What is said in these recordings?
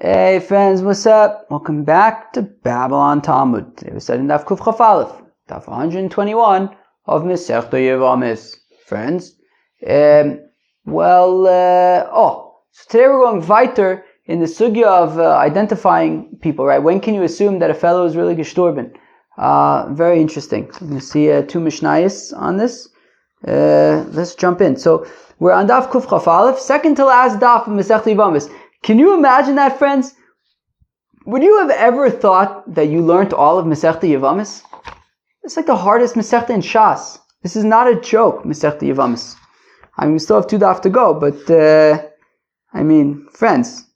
Hey friends, what's up? Welcome back to Babylon Talmud. Today we're studying Daf Kuf Chaf Aleph, Daf 121 of Masechta Yevamos. Friends, so today we're going weiter in the sugya of identifying people, right? When can you assume that a fellow is really gestorben? Very interesting. We're going to see two Mishnayos on this. Let's jump in. So we're on Daf Kuf Chaf Aleph, second to last Daf of Masechta Yevamos. Can you imagine that, friends? Would you have ever thought that you learned all of Masechta Yevamos? It's like the hardest Masechta in Shas. This is not a joke, Masechta Yevamos. I mean, we still have two daf to go, but, friends,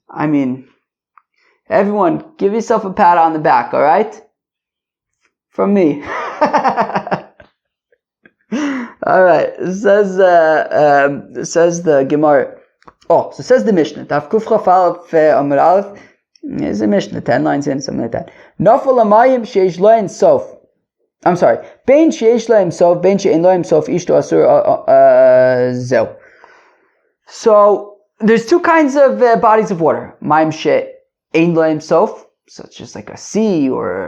everyone, give yourself a pat on the back, alright? From me. Alright, says the Gemara. So says the Mishnah. Daf Kuf Chaf Aleph Amud Aleph is a Mishnah, 10 lines in, something like that. Nafal Amayim Sheish Lo Ein Sof. I'm sorry. Bein Sheish Lo Ein Sof, Bein She'ein Lo Ein Sof, Ishto Asur Zeu. So there's two kinds of bodies of water. Mayim She'ein Lo Ein Sof, such as like a sea or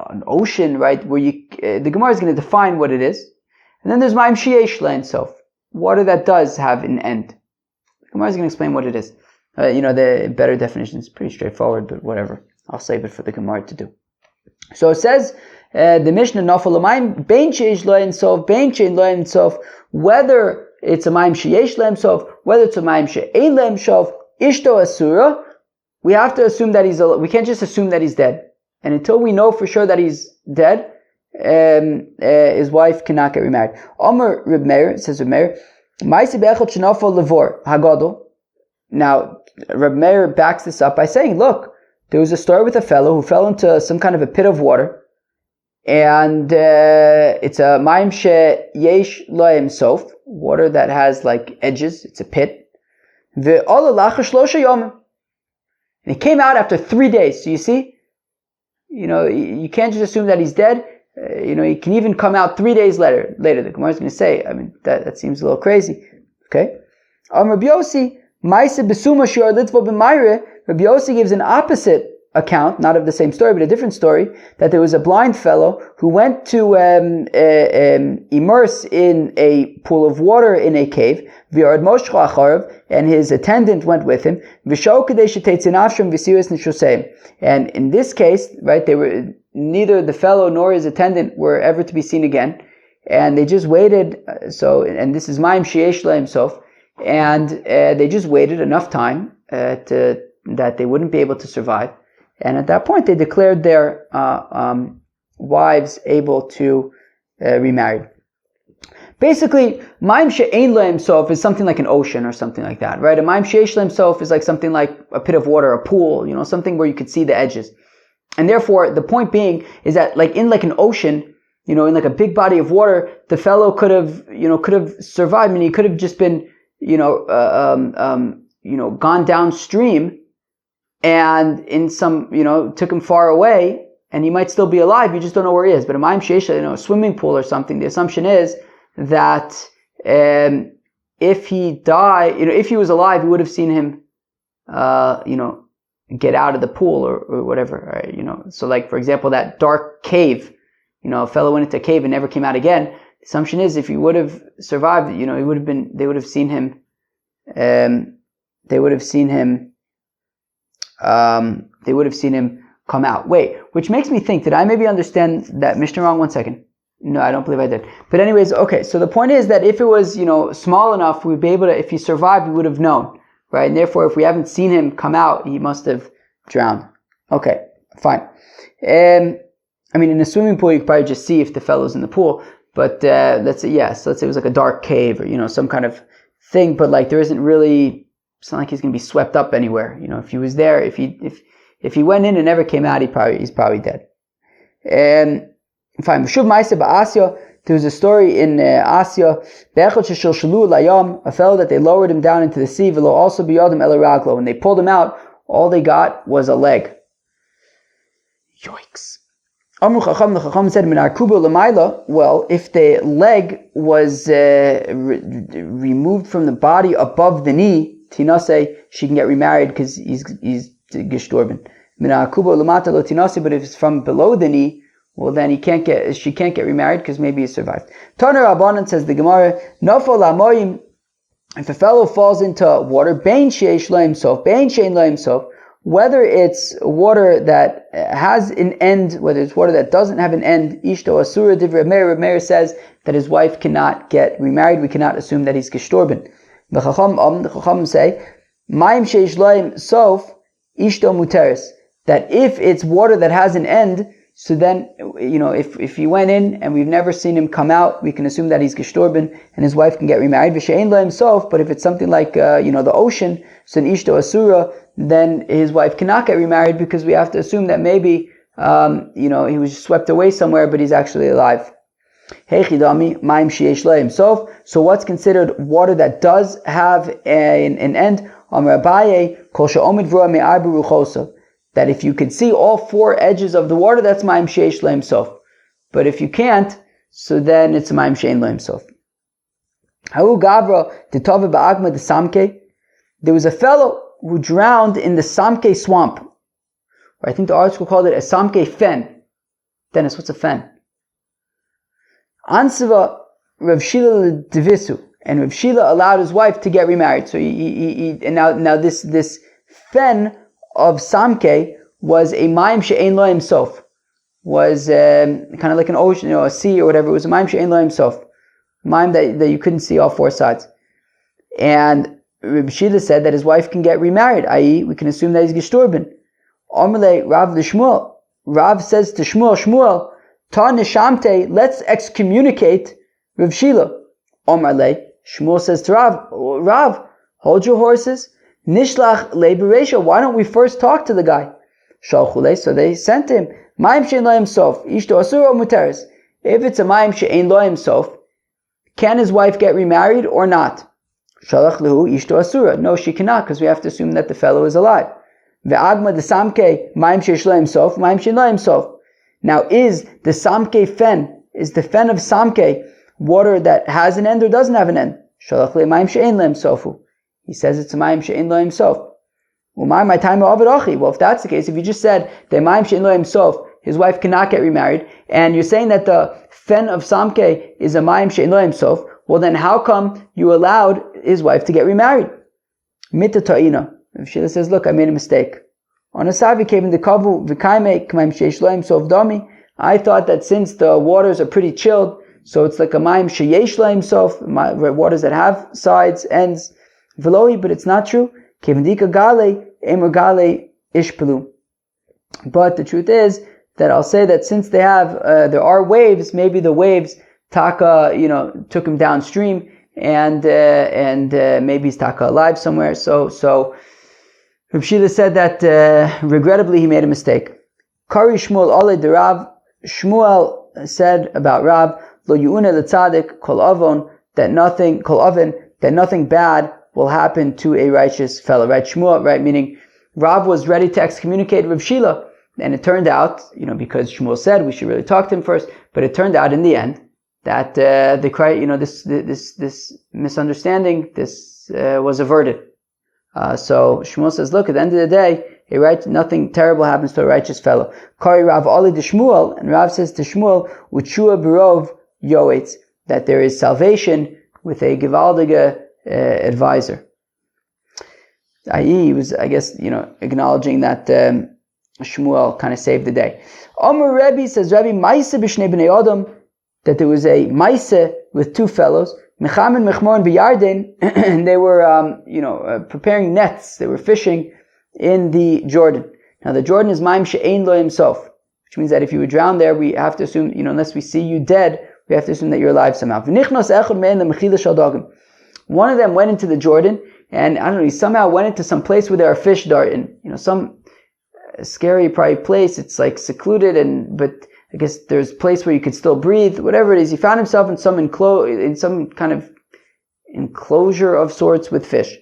an ocean, right? Where the Gemara is going to define what it is. And then there's Mayim Sheish Lo Ein Sof. Water that does have an end. Gemara is going to explain what it is. The better definition is pretty straightforward, but whatever. I'll save it for the Gemara to do. So it says, the Mishnah, Nafal Amayim, Bein Sheish Lo Ein Sof, Bein She'ein Lo Ein Sof, whether it's a Mayim Sheyesh Lo Ein Sof, whether it's a Mayim She'ein Lo Ein Sof, Ishto Asura, we have to assume that we can't just assume that he's dead. And until we know for sure that he's dead, his wife cannot get remarried. Omer Reb Meir, says Reb Meir, Ma'aseh be'echad shenafal levor hagadol. Now, Reb Meir backs this up by saying, look, there was a story with a fellow who fell into some kind of a pit of water, and it's a ma'im sheyesh lo ein sof, water that has like edges, it's a pit. Ve'ola lacha shlosha yomim. And he came out after 3 days. So you see, you can't just assume that he's dead. He can even come out 3 days later. The Gemara is going to say, that seems a little crazy. Okay? Rabbi Yossi, Maisa Besuma Shior Litzvo B'Mayre, Rabbi Yossi gives an opposite account, not of the same story, but a different story, that there was a blind fellow who went to immerse in a pool of water in a cave, V'yard Moshcha Acharav, and his attendant went with him, V'shau Kadesh Teitzinavshim V'sirus Nishoseim. And in this case, right, neither the fellow nor his attendant were ever to be seen again, and they just waited. And this is Mayim Sheyesh Lo Ein Sof, and they just waited enough time that they wouldn't be able to survive. And at that point, they declared their wives able to remarry. Basically, Mayim She'ein Lo Ein Sof is something like an ocean or something like that, right? A Mayim Sheyesh Lo Ein Sof is like something like a pit of water, a pool, something where you could see the edges. And therefore, the point being is that like in like an ocean, in like a big body of water, the fellow could have survived. He could have just been, gone downstream, and in some, took him far away, and he might still be alive. You just don't know where he is. But a Mayim Sheyesh, a swimming pool or something, the assumption is that if he died, if he was alive, you would have seen him, get out of the pool or whatever, right? So like, for example, that dark cave, a fellow went into a cave and never came out again. The assumption is if he would have survived, they would have seen him come out. Wait, which makes me think, did I maybe understand that Mishnah wrong? 1 second. No, I don't believe I did. But anyways, okay, so the point is that if it was, small enough, we'd be able to, if he survived, we would have known. Right, and therefore, if we haven't seen him come out, he must have drowned. Okay, fine. In a swimming pool, you could probably just see if the fellow's in the pool. But let's say it was like a dark cave or some kind of thing. But like there isn't really. It's not like he's going to be swept up anywhere. If he was there, if he went in and never came out, he's probably dead. Fine. There was a story in Asya, a fellow that they lowered him down into the sea, also when they pulled him out, all they got was a leg. Yikes. The Chacham said, well, if the leg was removed from the body above the knee, tinase, she can get remarried because he's gestorben. But if it's from below the knee, well then she can't get remarried because maybe he survived. Taner Rabbanan, says the Gemara, Nofal Amoyim, if a fellow falls into water, Bein Sheish Loim Sof, Bein Shein Loim Sof, whether it's water that has an end, whether it's water that doesn't have an end, Ishto Asura Divrei Meir, Meir says that his wife cannot get remarried. We cannot assume that he's gestorben. The Chacham say, Maim Sheish Loim Sof, Ishto Muteris, that if it's water that has an end, so then, if he went in and we've never seen him come out, we can assume that he's gestorben and his wife can get remarried. V'she'ein lo himself, but if it's something like, the ocean, so an ishto asura, then his wife cannot get remarried because we have to assume that maybe, he was swept away somewhere, but he's actually alive. Heichidami, ma'im sheyesh lo himself. So what's considered water that does have an end? Amar Abaye, kol she'omid v'roa me'ar b'ruchosa. That if you could see all four edges of the water, that's ma'im sheish lo himself. But if you can't, so then it's ma'im shein lo himself. Ha'u gavra titove ba'agma de samke. There was a fellow who drowned in the samke swamp. Or I think the article called it a samke fen. Dennis, what's a fen? Ansiva Rav Shila Devisu, and Rav Shila allowed his wife to get remarried. So now this fen of Samke was a Maim She'ein Lo Himself, was kind of like an ocean, a sea or whatever. It was a Maim She'ein Lo Himself, Maim that you couldn't see all four sides. And Reb Shila said that his wife can get remarried, i.e., we can assume that he's gestorben. Amalei Rav Shmuel. Rav says to Shmuel, Ta Nishamte, let's excommunicate Reb Shila. Amalei, Shmuel says to Rav, hold your horses. Nishlach leberesha. Why don't we first talk to the guy? Shalchule. So they sent him. Ma'im she'ein lo himself. Ishto asura muteres. If it's a ma'im she'ein lo himself, can his wife get remarried or not? Shalach lehu ishto asura. No, she cannot, because we have to assume that the fellow is alive. Ve'agma de samke ma'im she'ein lo himself. Ma'im she'ein lo himself. Now, is the samke fen? Is the fen of samke water that has an end or doesn't have an end? Shalach le ma'im she'ein lo himselfu. He says it's a ma'im she'ein lo himself. Well, if that's the case, if you just said that ma'im she'ein lo himself, his wife cannot get remarried, and you're saying that the fen of samke is a ma'im she'ein lo himself, well then how come you allowed his wife to get remarried? Mita ta'ina. If Shila says, look, I made a mistake. On a savi came in the kavu v'kaime k'ma'im she'esh lo himself dami. I thought that since the waters are pretty chilled, so it's like a ma'im she'esh lo himself, waters that have sides, ends, Velohi, but it's not true. Kevendika gale, emer gale ishpelu. But the truth is that I'll say that since they have, there are waves, maybe the waves taka, took him downstream, and maybe he's taka alive somewhere. So Reb Shila said that regrettably he made a mistake. Kari Shmuel ole de Rav. Shmuel said about Rav, lo yu'une letzadik kol avon, that nothing bad will happen to a righteous fellow, right? Shmuel, right? Meaning, Rav was ready to excommunicate Rav Shila, and it turned out, because Shmuel said we should really talk to him first, but it turned out in the end that this misunderstanding, was averted. So Shmuel says, look, at the end of the day, nothing terrible happens to a righteous fellow. Kari Rav Ali de Shmuel, and Rav says to Shmuel, Uchua Barov Yoetz, that there is salvation with a Givaldige advisor. I.e., he was, acknowledging that Shmuel kind of saved the day. Omer Rebbe says, Rebbe, Maise b'shnei b'nei Adam, that there was a Maise with two fellows, Mecham and Mechmor and B'Yarden, and they were, preparing nets. They were fishing in the Jordan. Now, the Jordan is Maim she'ein lo himself, which means that if you were drowned there, we have to assume, unless we see you dead, we have to assume that you're alive somehow. One of them went into the Jordan, and I don't know, he somehow went into some place where there are fish darting. Some scary, probably place. It's like secluded, but I guess there's a place where you could still breathe. Whatever it is, he found himself in some kind of enclosure of sorts with fish.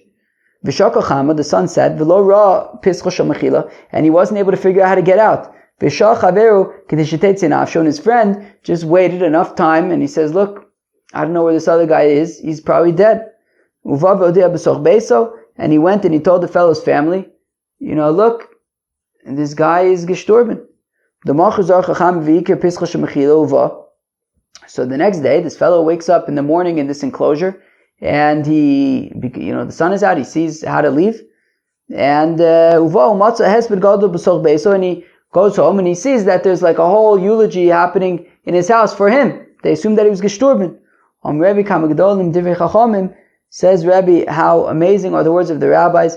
V'shaka Chama, the son said, "V'lo ra pischa shel mechila," and he wasn't able to figure out how to get out. V'shal chaveru k'dei shetetzi nafsho, and his friend just waited enough time, and he says, "Look, I don't know where this other guy is. He's probably dead." And and he went and he told the fellow's family, look, this guy is gestorben. So the next day, this fellow wakes up in the morning in this enclosure, and the sun is out, he sees how to leave, and and he goes home and he sees that there's like a whole eulogy happening in his house for him. They assumed that he was gestorben. Says Rabbi, how amazing are the words of the rabbis,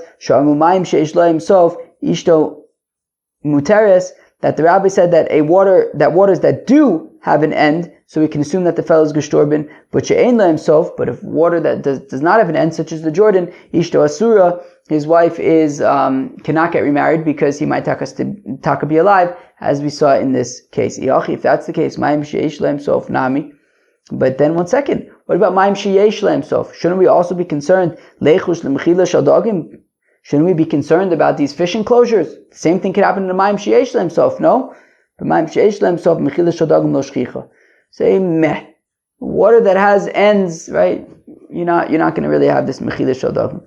that the rabbi said that waters that do have an end, so we can assume that the fellow is gestorben, but if water that does not have an end, such as the Jordan, ishto asura, his wife is cannot get remarried because he might taka be alive, as we saw in this case. If that's the case, but then 1 second, what about ma'im sheyesh lehem sof? Shouldn't we also be concerned Shouldn't we be concerned about these fish enclosures? The same thing could happen to ma'im sheyesh lehem sof, no? But ma'im sheyesh lehem sof mechila shel dagim lo shchicha. Say meh. Water that has ends, right? You're not going to really have this mechila shel dagim.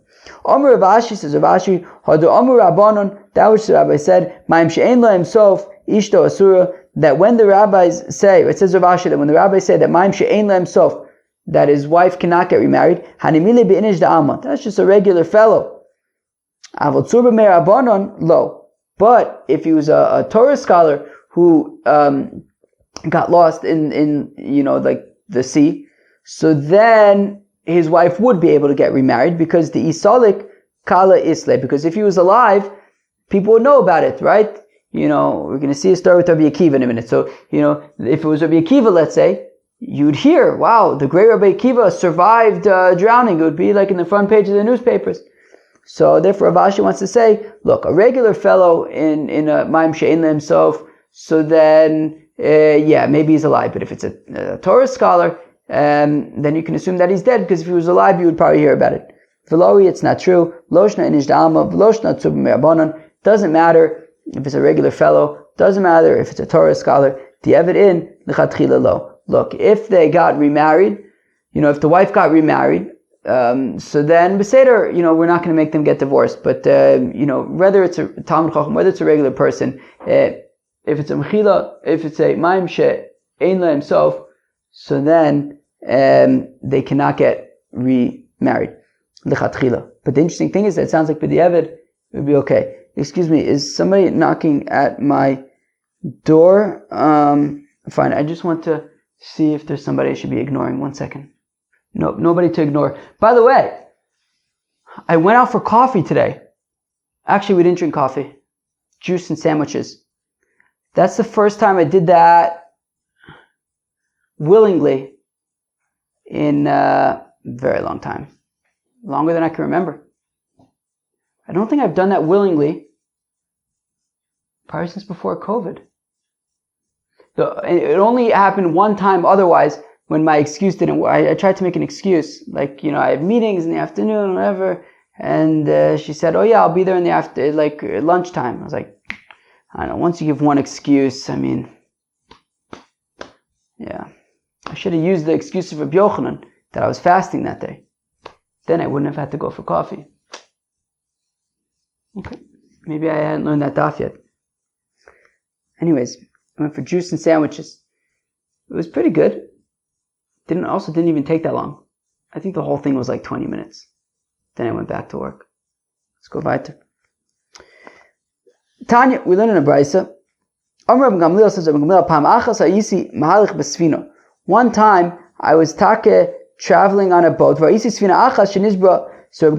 Omer Rav Ashi, says Rav Ashi, hadu omer rabbanon, that which the rabbi said, ma'im she'ein lehem sof ishto asura, that when the rabbis say, it says Rav Ashi, that when the rabbis say that ma'im she'ein lehem sof, that his wife cannot get remarried, hanimile be'inish da'alma, that's just a regular fellow. But if he was a Torah scholar who got lost in like the sea, so then his wife would be able to get remarried, because the isalik kala isle, because if he was alive, people would know about it, right? We're going to see a story with Rabbi Akiva in a minute. So, if it was Rabbi Akiva, let's say, you'd hear, wow, the great Rabbi Akiva survived drowning. It would be like in the front page of the newspapers. So therefore, Rav Ashi wants to say, look, a regular fellow in a ma'im she'ein lehem sof, so then, maybe he's alive. But if it's a Torah scholar, then you can assume that he's dead, because if he was alive, you would probably hear about it. V'loi, it's not true. Loshna inish da'alma, v'loshna tzub me'abonon. Doesn't matter if it's a regular fellow. Doesn't matter if it's a Torah scholar. Di'evet in l'chatchila lo. Look, if they got remarried, if the wife got remarried, so then Beseder, we're not going to make them get divorced. But, whether it's a Talmud Chacham, whether it's a regular person, if it's a Mechila, if it's a Ma'im She'ein Lehem Sof, so then they cannot get remarried. L'chatchila. But the interesting thing is that it sounds like B'di'evid, it would be okay. Excuse me, is somebody knocking at my door? Fine, I just want to see if there's somebody I should be ignoring. 1 second. Nope, nobody to ignore. By the way, I went out for coffee today. Actually, we didn't drink coffee. Juice and sandwiches. That's the first time I did that willingly in a very long time. Longer than I can remember. I don't think I've done that willingly probably since before COVID. It only happened one time otherwise, when my excuse didn't work. I tried to make an excuse, like, I have meetings in the afternoon, whatever, and she said, oh yeah, I'll be there in the lunchtime. I was like, I don't know, once you give one excuse, I should have used the excuse of Rabbi Yochanan, that I was fasting that day. Then I wouldn't have had to go for coffee. Okay, maybe I hadn't learned that daf yet. Anyways, I went for juice and sandwiches. It was pretty good. Didn't even take that long. I think the whole thing was like 20 minutes. Then I went back to work. Let's go weiter. Tanya, we learn in a brisa. Amr Rabbi Gamliel says, one time I was traveling on a boat. So Rabbi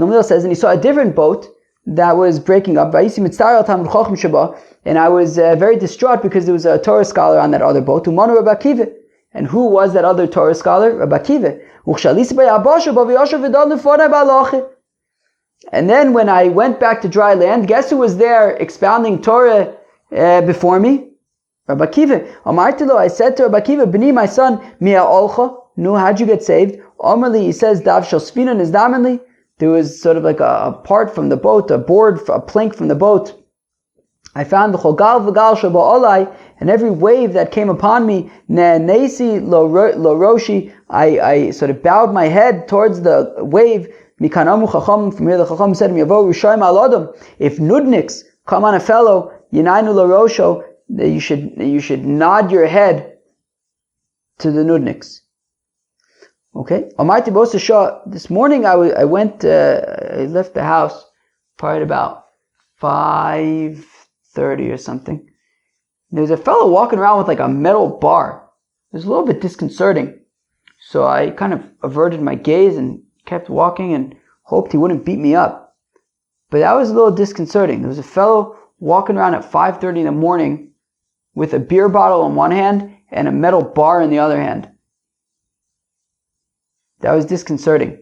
Gamliel says, and he saw a different boat that was breaking up. And I was very distraught because there was a Torah scholar on that other boat. And who was that other Torah scholar? Rabbi Akiva. And then when I went back to dry land, guess who was there expounding Torah before me? Rabbi Akiva. I said to Rabbi Akiva, B'ni, my son, Mia Olcha, how'd you get saved? Omerli, he says, Dav shel Sfina Nizdamanli. There was sort of like a part from the boat, a board, a plank from the boat. I found the chogal v'gal sheba'olai, and every wave that came upon me, ne'nesi lo roshi, I sort of bowed my head towards the wave, Mikanamu Chacham, from here the Chacham said, if nudniks come on a fellow, Yinainu Larosho, that you should nod your head to the nudniks. Okay. This morning I left the house probably at about 5:30 or something. There was a fellow walking around with like a metal bar. It was a little bit disconcerting. So I kind of averted my gaze and kept walking and hoped he wouldn't beat me up. But that was a little disconcerting. There was a fellow walking around at 5:30 in the morning with a beer bottle in one hand and a metal bar in the other hand. That was disconcerting.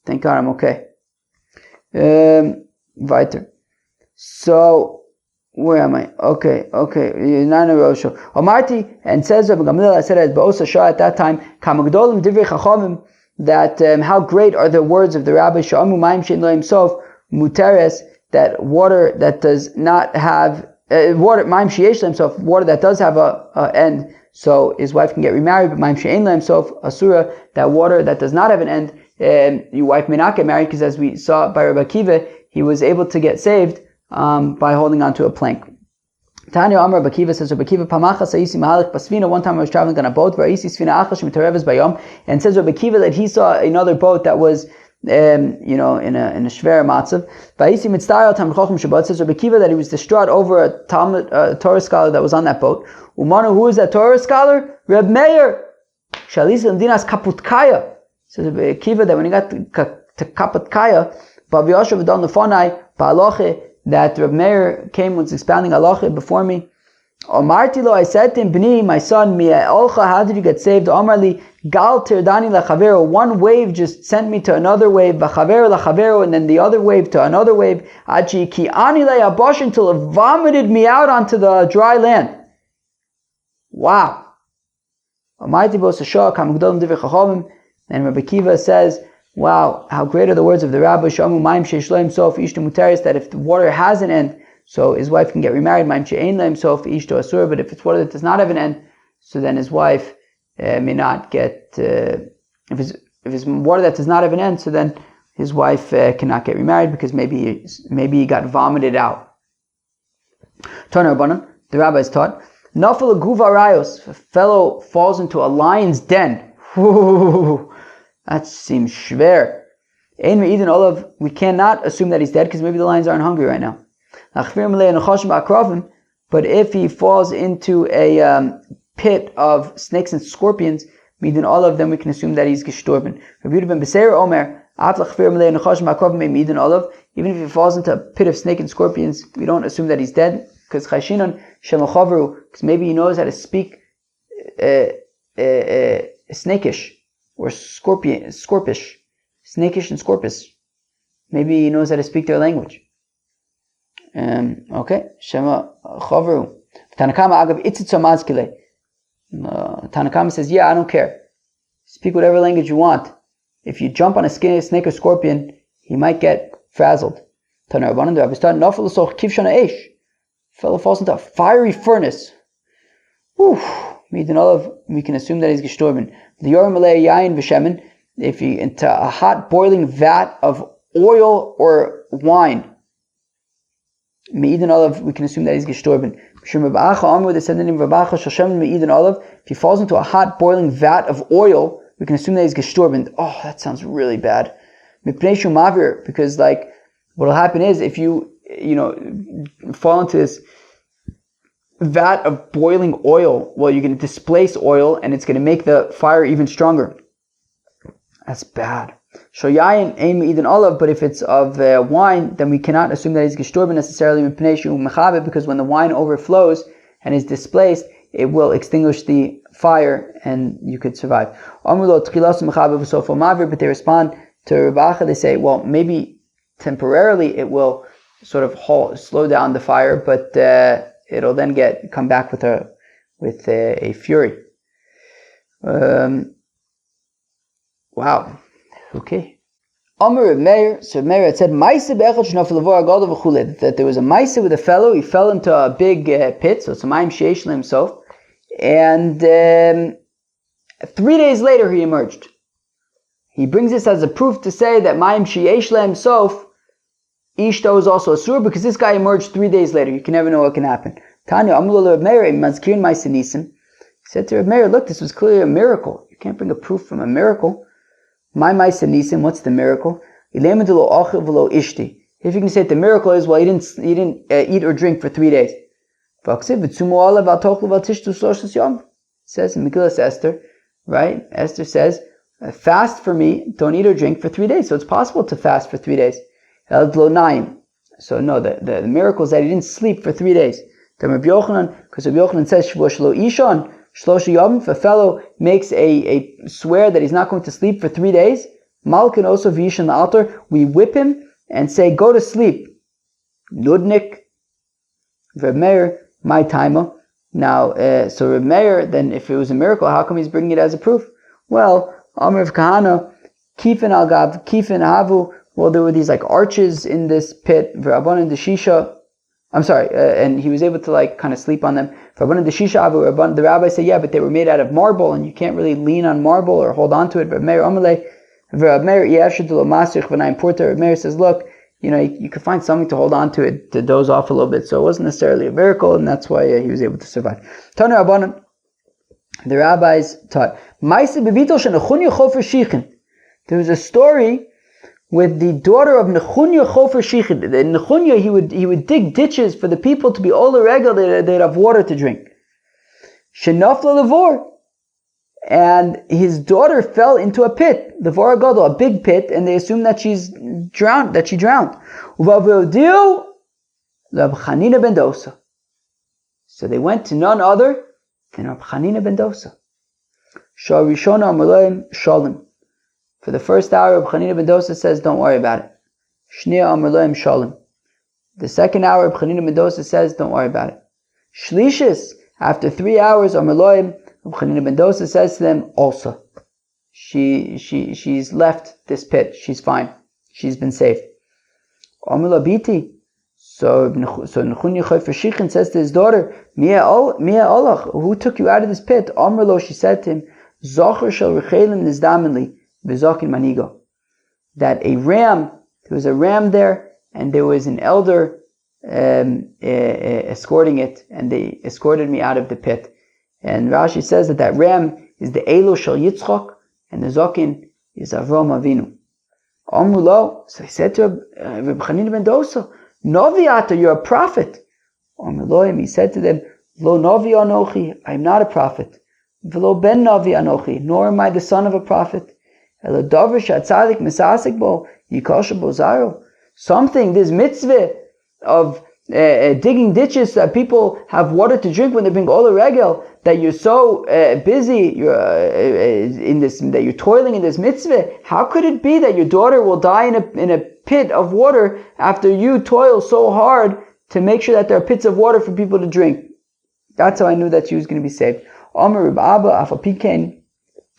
Thank God I'm okay. Weiter. So, where am I? Okay. Nana Rosho. Amarti, and says Rabbi Gamliel, I said at Ba'osa Shah at that time, Kamagdolim Divrei Chachamim, that how great are the words of the Rabbi Sha'amu Maim Shein Lo Yimsof Muteres, that water that does not have water Maim Sheyesh Lo Yimsof, water that does have a end, so his wife can get remarried. But Maim She'ein Lo Yimsof Asura, that water that does not have an end, your wife may not get married, because as we saw by Rabbi Akiva, he was able to get saved by holding onto a plank. Tanya Amar Rabbi Akiva says, Rabbi Akiva Pamacha Saisi Mahalik Pasvina. One time I was traveling on a boat, Va'isi Sfina Achash Mitareves Bayom, and says Rabbi Akiva that he saw another boat that was, in a shver matzav. Va'isi Mitzayel Tam Chochem Shabbat, says Rabbi Akiva that he was distraught over a Talmud Torah scholar that was on that boat. Umanu, who is that Torah scholar? Reb Meir Shalis Limdinas Kaputkaya. Says Rabbi Akiva that when he got to Kaputkaya, Bav Yoshev Adon Lefonai Ba'aloche, that Reb Meir came, was expounding halacha before me. Omarti lo, I said to him, Bni, my son, Mi'olcha, how did you get saved? Omarli, Gal tirdani lachavero, one wave just sent me to another wave, V'chavero lachavero, and then the other wave to another wave, Achi ki ani le'abosh, until it vomited me out onto the dry land. Wow. Omarti bo sashah, kamugdolim divrei chachamim, and Rabbi Akiva says, wow, how great are the words of the Rabbi Shamu Maim Sheish Lo Yimsof Ishto Muteris, that if the water has an end, so his wife can get remarried, Maim She'ein Lo Yimsof Ishto Asur, but if it's water that does not have an end, so then his wife may not get, if it's water that does not have an end, so then his wife cannot get remarried, because maybe he got vomited out. Tana Rabbanan, the rabbis taught, Nafal Guva Rayos, if a fellow falls into a lion's den, that seems schwer. We cannot assume that he's dead, because maybe the lions aren't hungry right now. But if he falls into a pit of snakes and scorpions, then all of them we can assume that he's gestorben. Even if he falls into a pit of snake and scorpions, we don't assume that he's dead, because maybe he knows how to speak snakish. Or scorpish, snakish and scorpish. Maybe he knows how to speak their language. Okay, Shema Chavru. Tanakama agav itzitzo mazkile. Tanakama says, yeah, I don't care. Speak whatever language you want. If you jump on a snake or scorpion, he might get frazzled. Tanarabanan, the Rabbi started nafal l'soch kivshon ha'esh. Fellow falls into a fiery furnace. Whew. We can assume that he's gestorben. The Yoram Alei Yain V'Shemen, if you into a hot boiling vat of oil or wine, Me'idin Olav, we can assume that he's gestorben. If he falls into a hot boiling vat of oil, we can assume that he's gestorben. Oh, that sounds really bad. Because what will happen is, if you fall into this vat of boiling oil, well, you're going to displace oil, and it's going to make the fire even stronger. That's bad. Shoyayin aim eden olav, but if it's of wine, then we cannot assume that he's gestorben necessarily, because when the wine overflows and is displaced, it will extinguish the fire, and you could survive. But they respond to Rabacha, they say, well, maybe temporarily it will sort of slow down the fire, but it'll then come back with a fury. Wow. Okay. Amr Meir, so Meir had said, that there was a Maisa with a fellow, he fell into a big pit, so it's a Maim Sheish himself, and 3 days later he emerged. he brings this as a proof to say that Mayim Sheyesh Lehem Sof, Ishto is also a sur, because this guy emerged 3 days later. You can never know what can happen. Tanya Amul Reb Meir Mazkirin Maisenisim. He said to Reb Meir, look, this was clearly a miracle. You can't bring a proof from a miracle. My Maisenisim, what's the miracle? If you can say the miracle is, well, he didn't eat or drink for 3 days. It says in Megillah Esther, right? Esther says, fast for me, don't eat or drink for 3 days. So it's possible to fast for 3 days. So no, the miracle is that he didn't sleep for 3 days. Because Rabbi Yochanan says, if a fellow makes a swear that he's not going to sleep for 3 days, Malkin also Vishan the altar, we whip him and say, go to sleep. Nudnik, Reb Meir, my timer. Now, so Reb Meir, then if it was a miracle, how come he's bringing it as a proof? Well, Amr of Kahana, Kifin al-Gav, Kifin havu. Well, there were these like arches in this pit. V'Rabbanan Deshisha. I'm sorry, and he was able to like kind of sleep on them. V'Rabbanan Deshisha avu. The rabbi said, yeah, but they were made out of marble, and you can't really lean on marble or hold on to it. Reb Meir Amalei, Reb Meir Yevshadul Masrich V'Nayim Porta. Reb Meir says, look, you could find something to hold on to it, to doze off a little bit. So it wasn't necessarily a miracle, and that's why he was able to survive. Tanu Rabbanan, the rabbis taught. There was a story with the daughter of Nechunya Chofer Shichin. In Nechunya, he would dig ditches for the people to be ola regel, they'd have water to drink. Shenafla Levor. And his daughter fell into a pit, the Vora Gadol, a big pit, and they assumed that she drowned. So they went to none other than Rab Chanina ben Dosa. Sharishona Amalayim Shalom. For the first hour, Rab Chanina ben Dosa says, don't worry about it. Shnia Amalayim Shalom. The second hour, Rab Chanina ben Dosa says, don't worry about it. Shlishis, after 3 hours, Amalayim, Rab Chanina ben Dosa says to them, also, she's left this pit. She's fine. She's been saved. Amula Biti. So Nechunya Chofer Shichin says to his daughter, Mia Olach, who took you out of this pit? Amrlo, she said to him, Zocher shel Rechelim nizdaminli v'zokin manigo. That there was a ram there, and there was an elder escorting it, and they escorted me out of the pit. And Rashi says that ram is the Elo shel Yitzchok, and the Zokin is Avram Avinu. Amrlo, so he said to Reb Chanina ben Dosa, Noviata, you're a prophet. Amrloim, he said to them, Lo Novi Anochi, I am not a prophet. V'lo ben Novi Anochi, nor am I the son of a prophet. Elo Dover Shatzadik Misasik Bo, Yikosha Bozaro. Something, this mitzvah of digging ditches so that people have water to drink when they bring Ola Regel, that you're so busy, that you're toiling in this mitzvah. How could it be that your daughter will die in a pit of water after you toil so hard to make sure that there are pits of water for people to drink? That's how I knew that she was going to be saved. Omer Reb Abba Afapikain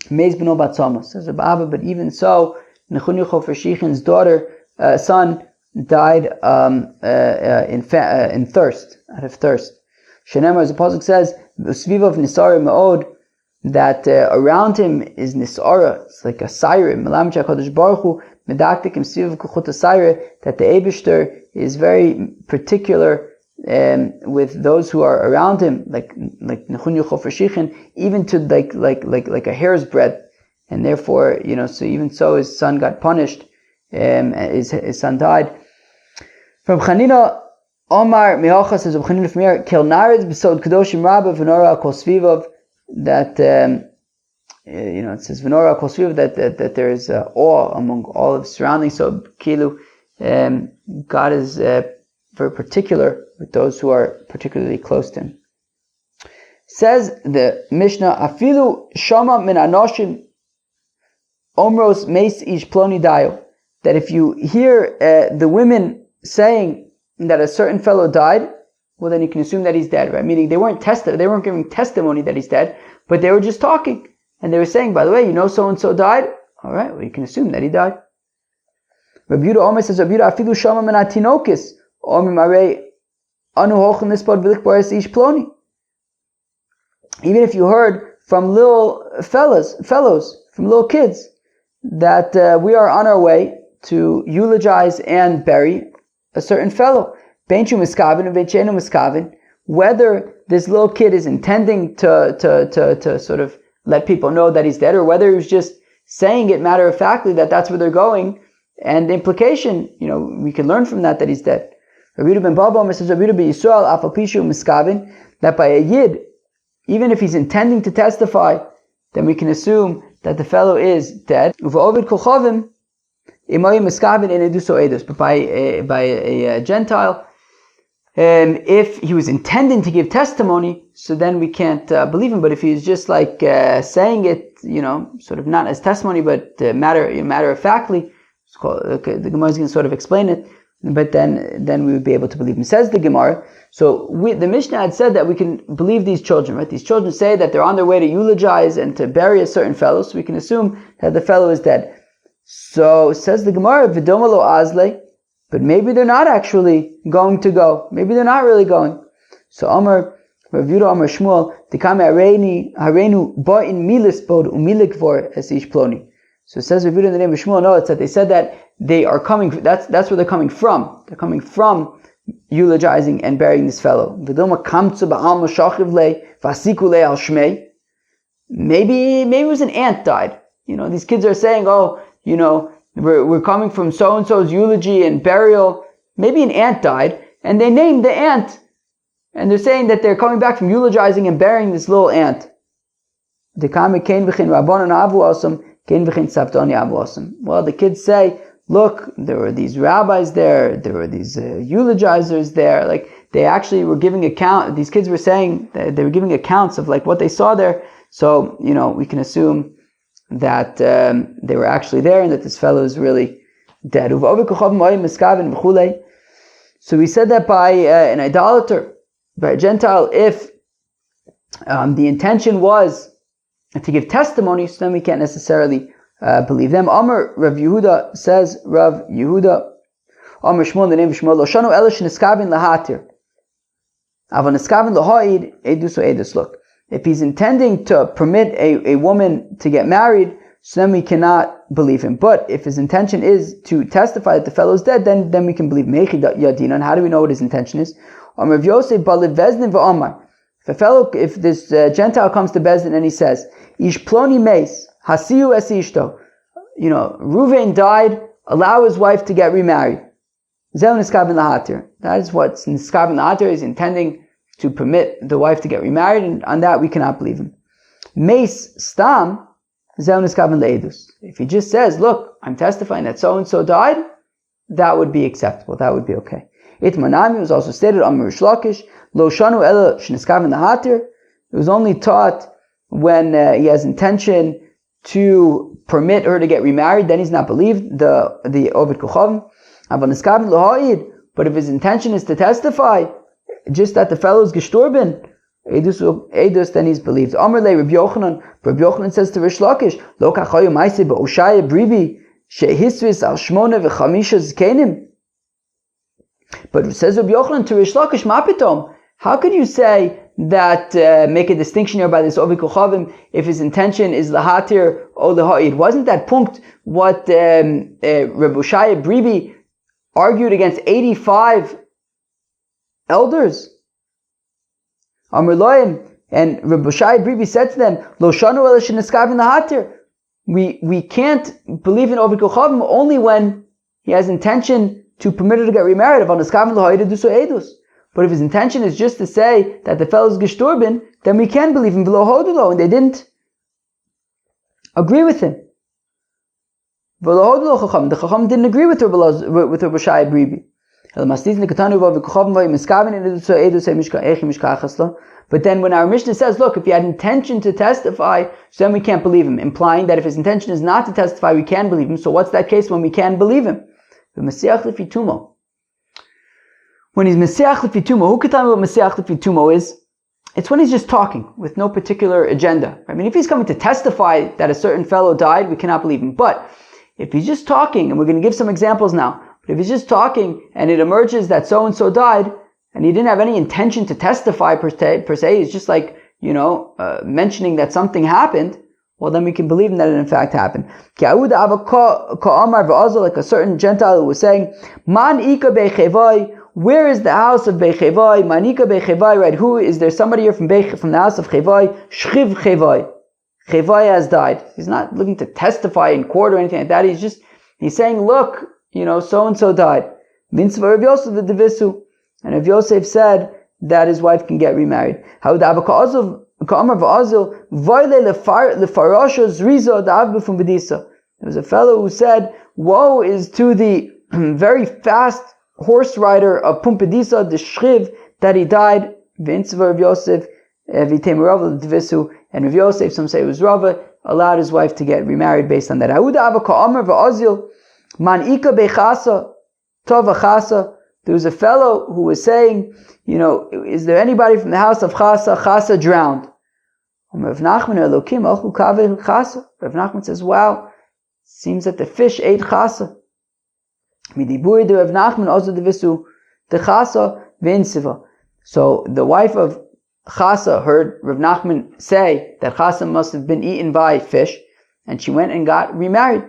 Meiz Beno Bat Sama, says Reb Abba, but even so, Nechunya Chofer Shichin's son died in thirst, out of thirst. Shenemar, as the pasuk says, Svivav Nisara Me'od, that around him is Nisara, it's like a siren. Melam Chakodesh Baruch Hu Medaktik Svivav Kuchut Siren, that the Eibishter is very particular with those who are around him, like Nechunya Chofer Shichin, even to like a hair's breadth, and therefore, so even so, his son got punished, his son died. From Chanina Omar Meocha says, Reb Chanina from here, Kel Naretz B'Sod Kedoshim Rabba V'Nora Kol Svivav, that it says V'Nora Kol Svivav, that there is awe among all of surroundings. So Kilu, God is very particular with those who are particularly close to Him. Says the Mishnah, Afilu Shama Min Anoshim Omros Meis Ish Ploni Dayo, that if you hear the women saying that a certain fellow died, well, then you can assume that he's dead, right? Meaning they weren't giving testimony that he's dead, but they were just talking, and they were saying, by the way, so and so died. All right, well, you can assume that he died. Rabbi Yehuda Omer says, Rabbi Yehuda Afilu Shama Min Atinokis Omer Marei Anu Hochen Nispod V'Lik Boris Ish Ploni. Even if you heard from little fellows, from little kids, that we are on our way to eulogize and bury a certain fellow. Whether this little kid is intending to sort of let people know that he's dead, or whether he was just saying it matter of factly that that's where they're going, and the implication, we can learn from that he's dead. Rabbi ben Baba says, that by a yid, even if he's intending to testify, then we can assume that the fellow is dead. But by a Gentile, if he was intending to give testimony, so then we can't believe him. But if he's just like saying it, sort of not as testimony, but matter of factly, the Gemara is going to sort of explain it. But then we would be able to believe him. Says the Gemara. So the Mishnah had said that we can believe these children, right? These children say that they're on their way to eulogize and to bury a certain fellow, so we can assume that the fellow is dead. So says the Gemara, V'doma lo azle, but maybe they're not actually going to go. Maybe they're not really going. So Amar, Rav Yehuda Amar Shmuel, Tikame harenu ba'in milis bod umilik vor esish ploni. So it says Rav Yehuda in the name of Shmuel, no, it's that they said that they are coming, that's where they're coming from. They're coming from eulogizing and burying this fellow. Maybe it was an ant died. These kids are saying, we're coming from so-and-so's eulogy and burial. Maybe an ant died, and they named the ant. And they're saying that they're coming back from eulogizing and burying this little ant. Well, the kids say, look, there were these rabbis there were these eulogizers there, like they actually were giving account, these kids were saying that they were giving accounts of like what they saw there, so, we can assume that they were actually there and that this fellow is really dead. So we said that by an idolater, by a Gentile, if the intention was to give testimony, so then we can't necessarily believe them. Amar Rav Yehuda says, Rav Yehuda, Amar Shmuel, the name of Shmuel, Loshanu elish niskavin lahatir. Ava niskavin laha'id, edus o edus. Look, if he's intending to permit a woman to get married, so then we cannot believe him. But if his intention is to testify that the fellow is dead, then we can believe him. And how do we know what his intention is? Amar Rav Yosef, Baliv Vezdin v'Amar. If this Gentile comes to Bezdin and he says, Ish ploni meis, hasiu es ishto. Reuven died, allow his wife to get remarried. Zeh niskavin lahatir. That is what niskavin lahatir is intending to permit the wife to get remarried, and on that we cannot believe him. Meis stam, zeh niskavin leedus. If he just says, look, I'm testifying that so-and-so died, that would be acceptable, that would be okay. Itmanami was also stated on Rish Lakish, Lo shanu ela shniskavin lahatir. It was only taught when he has intention to permit her to get remarried, then he's not believed, the Ovid Kuchavim. But if his intention is to testify, just that the fellow is gestorben, edus, then he's believed. Amr le Rabbi Yochanan says to Rish Lakish, Lo kachayu maise be'oshaya bribi shehisris al shmona v'chamisha zkenim. But it says Rabbi Yochanan to Rish Lakish, mapitom. How could you say that, make a distinction here by this Ovid Kuchavim, if his intention is lahatir or laha'id? Wasn't that punkt what Rabbi Shaya Bribi argued against 85 elders? Amr Loim, and Rabbi Shaya Bribi said to them, Lo shanu ela sheniskavin lahatir. We can't believe in Ovid Kuchavim only when he has intention to permit her to get remarried. Of niskavin laha'id edus edus. But if his intention is just to say that the fellow is gestorben, then we can believe him below hodulo, and they didn't agree with him. Below hodulo chacham, the chacham didn't agree with Rabbi Shai Bribi. But then when our Mishnah says, look, if he had intention to testify, so then we can't believe him, implying that if his intention is not to testify, we can believe him. So what's that case when we can believe him? When he's Mesiach Lefitumo, who could tell me what Mesiach Lefitumo is? It's when he's just talking with no particular agenda. I mean, if he's coming to testify that a certain fellow died, we cannot believe him. But if he's just talking, and we're going to give some examples now, but if he's just talking and it emerges that so-and-so died, and he didn't have any intention to testify per se, he's just like, mentioning that something happened, well then we can believe in that it in fact happened. Like a certain Gentile who was saying, Man ika bechevai, where is the house of Bechevai? Manika Bechevai, right? Who is there? Somebody here from the house of Chevai? Shchiv Chevai. Chevai has died. He's not looking to testify in court or anything like that. He's saying, look, so and so died. Mitzvah Rav Yosef the Devisu, and Rav Yosef said that his wife can get remarried. How the Abakazov Ka'amar v'Azil Vayle lefarasha zriza da'avbu from Bedisa. There was a fellow who said, woe is to the very fast horse rider of Pumbedisa, the Shchiv, that he died. V'intzva Rav Yosef v'tem Rava Devisu, and Rav Yosef, some say it was Rava, allowed his wife to get remarried based on that. Ha'uda Ava Ka'amar v'Azil Man ika bechasa tov achasa. There was a fellow who was saying, is there anybody from the house of Chasa? Chasa drowned. Rav Nachman says, wow, seems that the fish ate Chasa. Midiburi de Rav Nachman also devisu the Chasa v'insiva. So the wife of Chasa heard Rav Nachman say that Chasa must have been eaten by fish, and she went and got remarried.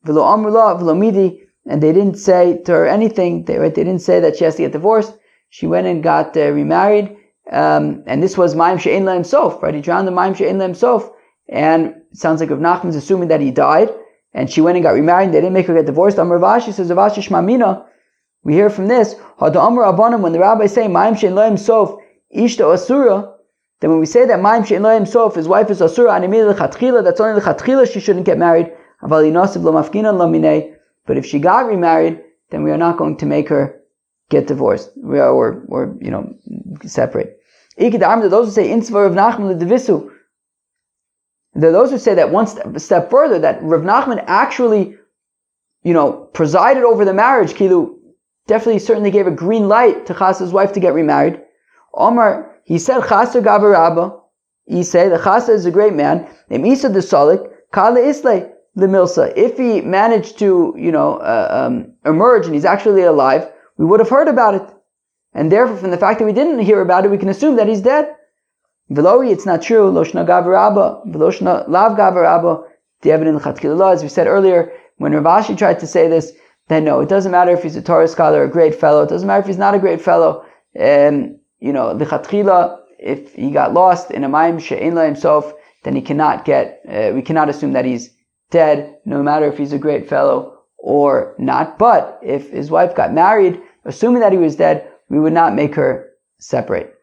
V'lo amrula v'lo midi. And they didn't say to her anything. They didn't say that she has to get divorced. She went and got remarried. And this was Ma'im She'en Lahem Sof, right? He drowned in Ma'im She'en Lahem Sof. And it sounds like Rav Nachman's assuming that he died. And she went and got remarried. They didn't make her get divorced. Amar Vashi says, Vashi Shmamina. We hear from this, Hada Amar Abanim, when the rabbis say Ma'im She'en Lahem Sof, Ishta Asura, then when we say that Ma'im She'en Lahem Sof, his wife is Asura, and immediately Lechatchila, that's only Lechatchila she shouldn't get married. Aval Yinasiv Lo Mafkinan Lo Minei. But if she got remarried, then we are not going to make her get divorced. Or separate. There are those who say, Intzva Rav Nachman L'Devisu. There are those who say that one step further, that Rav Nachman actually, presided over the marriage. Kilu definitely certainly gave a green light to Chasa's wife to get remarried. Omar, he said, Chasa Gavarabba. He said, the Chasa is a great man. Im Isa de Solik, Kala Islay. The Milsa. If he managed to, emerge and he's actually alive, we would have heard about it. And therefore, from the fact that we didn't hear about it, we can assume that he's dead. Velohi, it's not true. Loshna Gavarabba, Veloshna Lav Gavarabba, Dievin Chatkilah. As we said earlier, when Rav Ashi tried to say this, then no, it doesn't matter if he's a Torah scholar, a great fellow. It doesn't matter if he's not a great fellow. The Chatkilah, if he got lost in a Ma'im She'en Lahem Sof, then we cannot assume that he's dead, no matter if he's a great fellow or not. But if his wife got married, assuming that he was dead, we would not make her separate.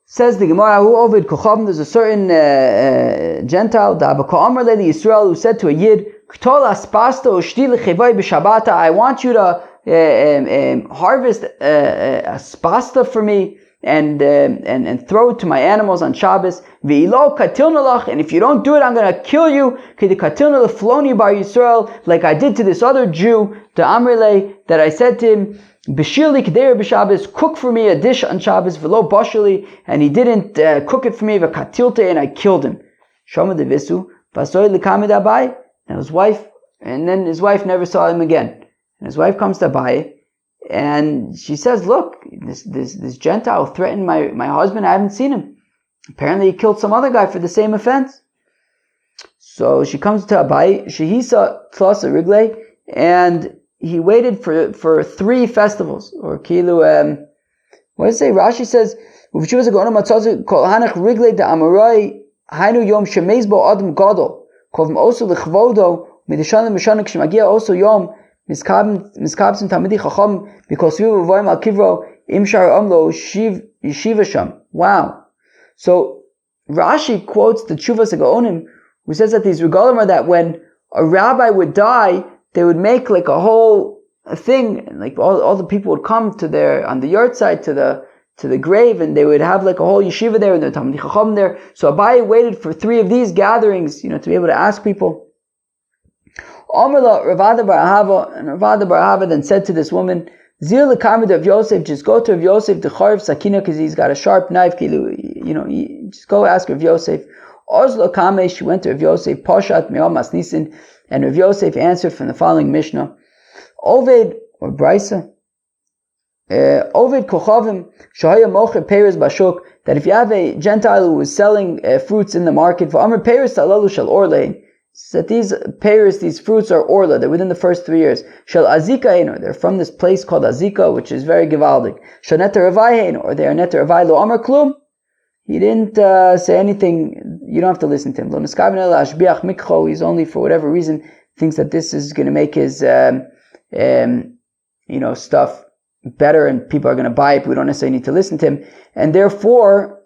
Says the Gemara, who Ovid Kochavim, there's a certain Gentile, Yisrael, who said to a Yid, I want you to harvest aspasta for me and throw it to my animals on Shabbos. And if you don't do it, I'm going to kill you. Like I did to this other Jew, the Amrele, that I said to him, cook for me a dish on Shabbos, and he didn't cook it for me, and I killed him. And then his wife never saw him again. And his wife comes to Abaye, and she says, look, this Gentile threatened my husband. I haven't seen him. Apparently he killed some other guy for the same offense. So she comes to Abaye, Shehisa Tlasa Rigle, and he waited for 3 festivals. Or Kilu, what does it say? Rashi says, Rigle de Amorai, Hainu Yom Shemezbo Adam Gadol, Kovim Osu Lechvodo, Midishan Mishanik Shemagia Osu Yom, Miskabsim Tamidi Chacham, because we were Al Kivro, Imshar Amlo, Yeshiva Sham. Wow. So Rashi quotes the Tshuvas Gaonim, who says that these regalim are that when a rabbi would die, they would make like a whole thing, and like all the people would come to on the yard side to the grave, and they would have like a whole yeshiva there, and the Talmidei Chacham there. So Abaye waited for 3 of these gatherings, to be able to ask people. Amrla Ravada Bar Ahava, and Ravada Bar Ahava then said to this woman, Zir l'kamid of Yosef, just go to Rav Yosef the Charv Sakina, because he's got a sharp knife. Just go ask Rav Yosef. Ozlo Kame, she went to Rav Yosef, Poshat Me'om Masnisin, and Rav Yosef answered from the following Mishnah. Oved, or Brisa, Ovid Kochavim Shahaya Mocher Peres Bashuk, that if you have a Gentile who is selling fruits in the market, for Amr Peres Talalu Shal Orlein, that these pears, these fruits are orla, they're within the first 3 years. Shal Azika Ein, they're from this place called Azika, which is very givaldic. Shal Neter Avai Ein, or they are Neter Avai Lo Amr Klum. He didn't say anything, you don't have to listen to him. Lo Niskaven El Ashbiach Mikcho, he's only for whatever reason thinks that this is going to make his stuff better and people are going to buy it, but we don't necessarily need to listen to him. And therefore,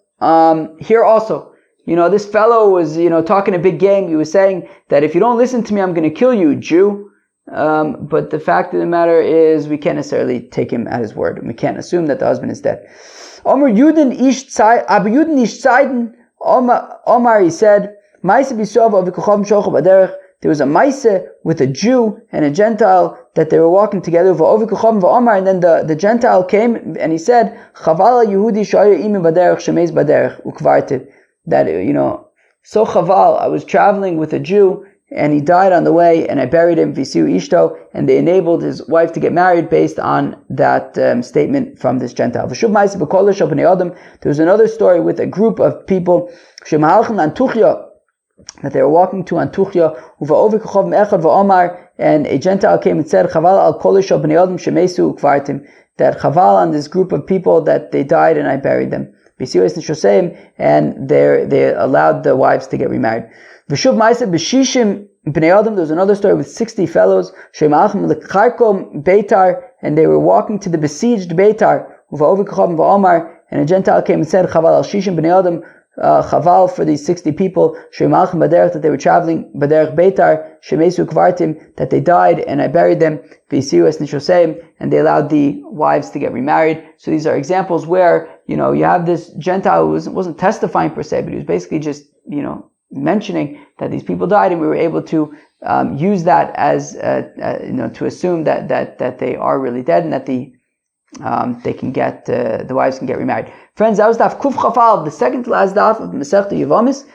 here also, this fellow was, talking a big game. He was saying that if you don't listen to me, I'm going to kill you, Jew. But the fact of the matter is, we can't necessarily take him at his word. We can't assume that the husband is dead. Omar Yudin ish Zeiden, Omar, he said, there was a Maise with a Jew and a Gentile that they were walking together, and then the Gentile came and he said, that, so chaval, I was traveling with a Jew and he died on the way and I buried him, Visiu Ishto, and they enabled his wife to get married based on that statement from this Gentile. There was another story with a group of people that they were walking to Antuchya, and a Gentile came and said, that chaval on this group of people that they died and I buried them. And they allowed the wives to get remarried. There was another story with 60 fellows, and they were walking to the besieged Beitar, and a Gentile came and said, chaval for these 60 people, that they were traveling, that they died and I buried them, and they allowed the wives to get remarried. So these are examples where, you have this Gentile who wasn't testifying per se, but he was basically just, mentioning that these people died, and we were able to use that as, to assume that they are really dead, and that they can get, the wives can get remarried. Friends, that was daf Kuf Chafal, the second to last daf of Masechta Yevamos.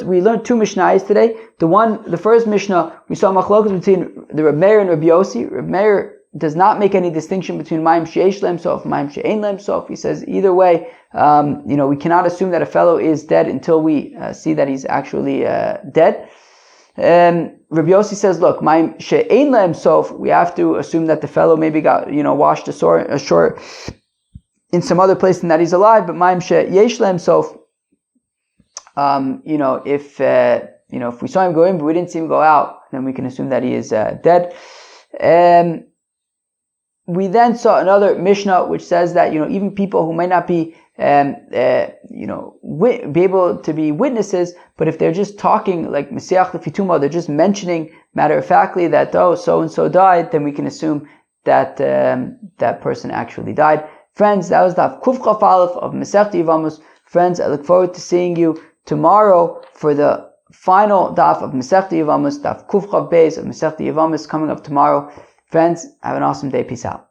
We learned 2 Mishnayos today. The first Mishnah, we saw machlokas between the Reb Meir and Reb Yossi. Reb Meir does not make any distinction between Mayim She'esh Lehem Sof and Mayim She'ein Lehem Sof. He says either way, we cannot assume that a fellow is dead until we see that he's actually dead. Rabbi Yossi says, look, Mayim She'ein Lehem Sof, we have to assume that the fellow maybe got, washed ashore in some other place than that he's alive, but Mayim She'esh Lehem Sof, if we saw him go in but we didn't see him go out, then we can assume that he is dead. We then saw another Mishnah which says that, even people who might not be, be able to be witnesses, but if they're just talking like Mesiach Lefituma, they're just mentioning matter-of-factly that, so-and-so died, then we can assume that that person actually died. Friends, that was daf Kuf Chaf Aleph of Masechta Yevamos. Friends, I look forward to seeing you tomorrow for the final daf of Masechta Yevamos, daf Kuf Chaf Beis of Masechta Yevamos coming up tomorrow. Friends, have an awesome day. Peace out.